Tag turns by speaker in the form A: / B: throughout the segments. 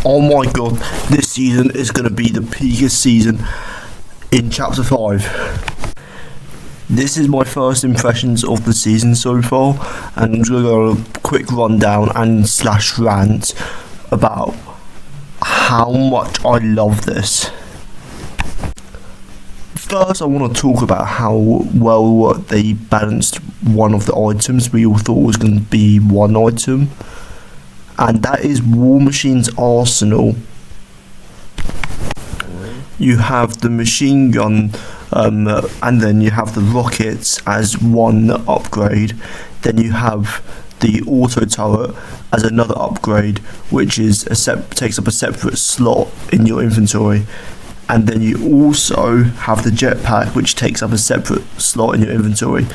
A: Oh my god, this season is going to be the peakest season in Chapter 5. This is my first impressions of the season so far, and I'm just going to go on a quick rundown and slash rant about how much I love this. First, I want to talk about how well they balanced one of the items we all thought was going to be one item, and that is War Machine's arsenal. You have the machine gun, and then you have the rockets as one upgrade. Then you have the auto turret as another upgrade, which is takes up a separate slot in your inventory. And then you also have the jetpack, which takes up a separate slot in your inventory.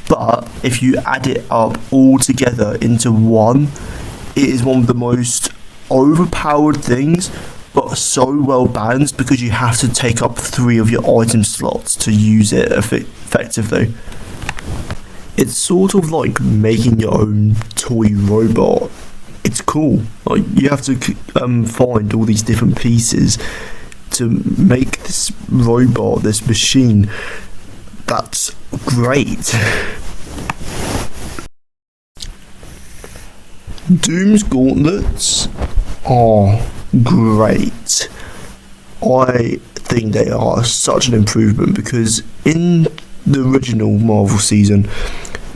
A: But if you add it up all together into one, it is one of the most overpowered things, but so well balanced because you have to take up 3 of your item slots to use it effectively. It's sort of like making your own toy robot. It's cool. Like, you have to find all these different pieces to make this robot, this machine. That's great. Doom's gauntlets are great. I think they are such an improvement because in the original Marvel season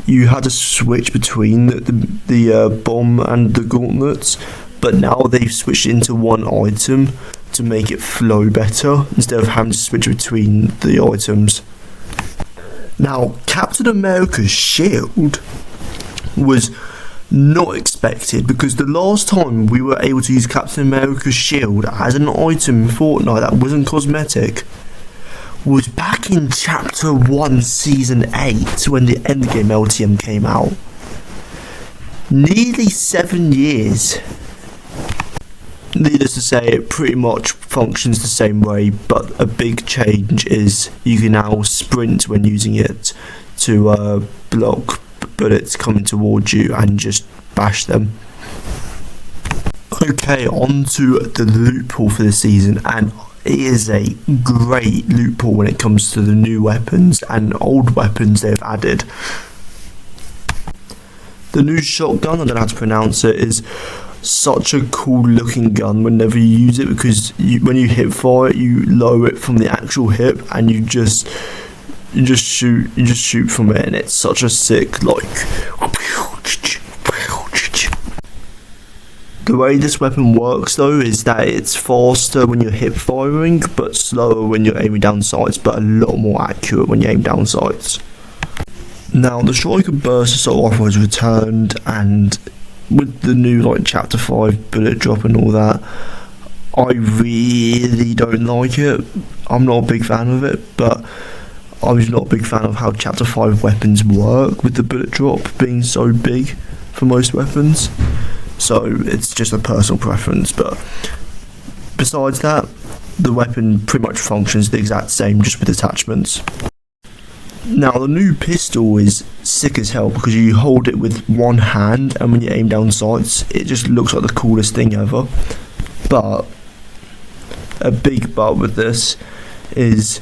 A: you had to switch between the bomb and the gauntlets, but now they've switched into one item to make it flow better instead of having to switch between the items. Now, Captain America's shield was not expected because the last time we were able to use Captain America's shield as an item in Fortnite that wasn't cosmetic was back in Chapter 1 Season 8 when the Endgame LTM came out. Nearly 7 years. Needless to say, it pretty much functions the same way, but a big change is you can now sprint when using it to block bullets coming towards you and just bash them. Okay, on to the loot pool for the season, and it is a great loot pool when it comes to the new weapons and old weapons they've added. The new shotgun, I don't know how to pronounce it, is such a cool looking gun whenever you use it because when you hip fire it, you lower it from the actual hip and you just shoot from it, and it's such a sick, like, the way this weapon works though is that it's faster when you're hip firing but slower when you're aiming down sights, but a lot more accurate when you aim down sights. Now the Striker Burst Assault Rifle has returned, and with the new like Chapter 5 bullet drop and all that, I really don't like it. I'm not a big fan of it, but I was not a big fan of how Chapter 5 weapons work with the bullet drop being so big for most weapons. So it's just a personal preference, but besides that, the weapon pretty much functions the exact same, just with attachments. Now the new pistol is sick as hell because you hold it with one hand, and when you aim down sights it just looks like the coolest thing ever. But a big but with this is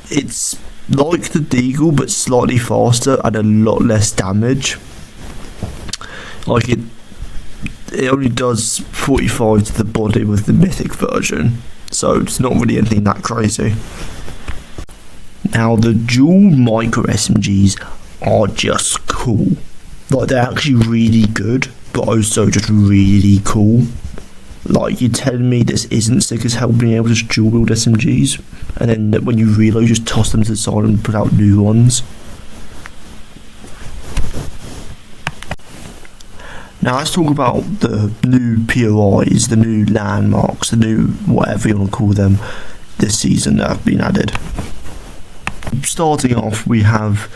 A: it's like the Deagle but slightly faster and a lot less damage. Like it only does 45 to the body with the mythic version, so it's not really anything that crazy. Now the dual micro SMGs are just cool. Like, they're actually really good, but also just really cool. Like, you're telling me this isn't sick as hell being able to just dual wield SMGs, and then when you reload, just toss them to the side and put out new ones. Now let's talk about the new POIs, the new landmarks, the new whatever you want to call them this season that have been added. Starting off, we have,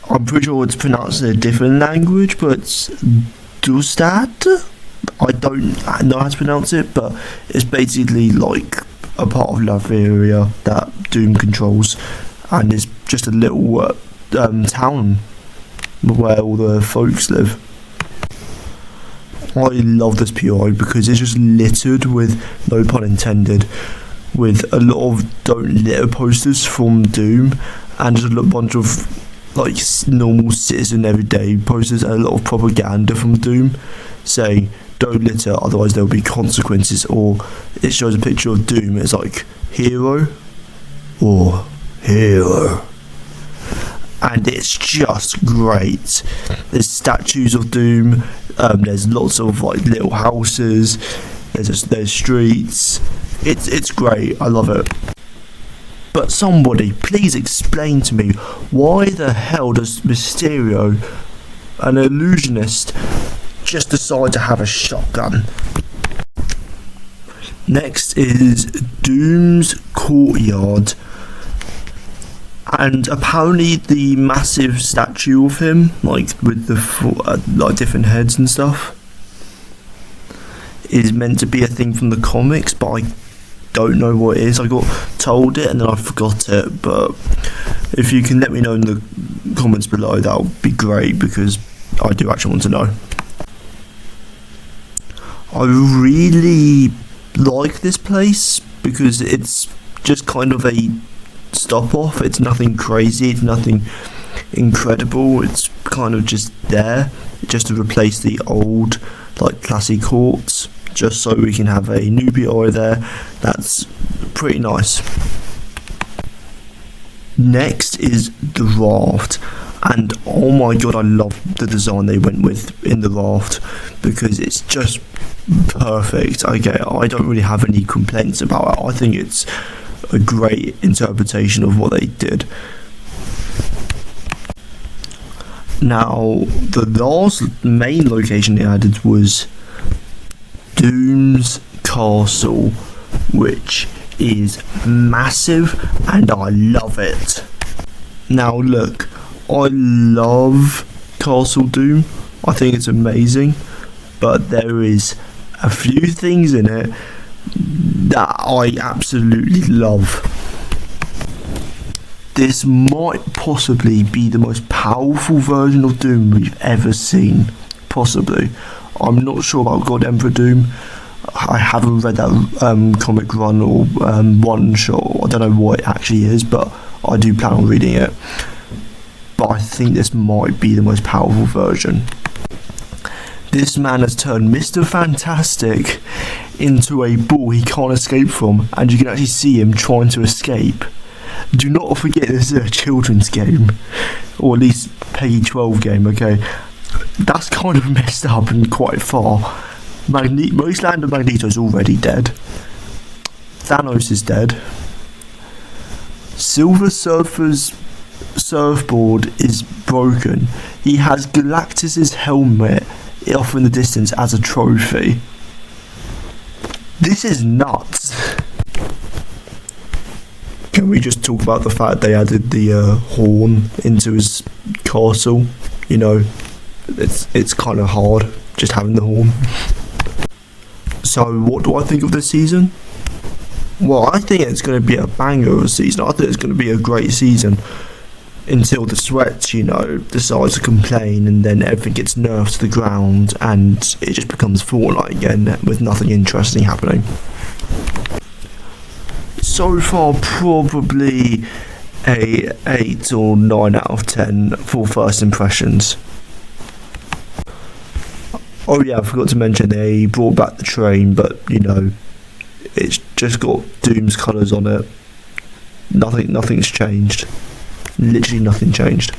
A: I'm pretty sure it's pronounced in a different language, but it's Dustad? I don't know how to pronounce it, but it's basically like a part of Latveria that Doom controls, and it's just a little town where all the folks live. I love this PI because it's just littered with, no pun intended, with a lot of don't litter posters from Doom, and just a bunch of like normal citizen everyday posters and a lot of propaganda from Doom saying don't litter, otherwise there will be consequences. Or it shows a picture of Doom, it's like hero or hero, and it's just great. There's statues of Doom, there's lots of like little houses, there's streets. It's great, I love it. But somebody please explain to me, why the hell does Mysterio, an illusionist, just decide to have a shotgun? Next is Doom's courtyard, and apparently the massive statue of him, like with the like different heads and stuff, is meant to be a thing from the comics, but I don't know what it is. I got told it and then I forgot it, but if you can let me know in the comments below, that would be great, because I do actually want to know. I really like this place because it's just kind of a stop off. It's nothing crazy, it's nothing incredible, it's kind of just there just to replace the old like classy courts, just so we can have a new PI there. That's pretty nice. Next is the raft, and oh my god, I love the design they went with in the raft because it's just perfect. Okay, I don't really have any complaints about it. I think it's a great interpretation of what they did. Now, the last main location they added was Doom's Castle, which is massive and I love it. Now look, I love Castle Doom, I think it's amazing, but there is a few things in it that I absolutely love. This might possibly be the most powerful version of Doom we've ever seen, possibly. I'm not sure about God Emperor Doom. I haven't read that comic run or one shot. I don't know what it actually is, but I do plan on reading it. But I think this might be the most powerful version. This man has turned Mr. Fantastic into a ball he can't escape from, and you can actually see him trying to escape. Do not forget this is a children's game, or at least Peggy 12 game, okay? That's kind of messed up and quite far. Wasteland of Magneto is already dead. Thanos is dead. Silver Surfer's surfboard is broken. He has Galactus's helmet off in the distance as a trophy. This is nuts. Can we just talk about the fact they added the horn into his castle? You know, it's kind of hard just having the horn. So what do I think of this season? Well, I think it's going to be a banger of a season. I think it's going to be a great season until the Sweats, you know, decides to complain, and then everything gets nerfed to the ground and it just becomes Fortnite again with nothing interesting happening. So far, probably a 8 or 9 out of 10 for first impressions. Oh yeah, I forgot to mention they brought back the train, but you know, it's just got Doom's colours on it. Nothing's changed. Literally nothing changed.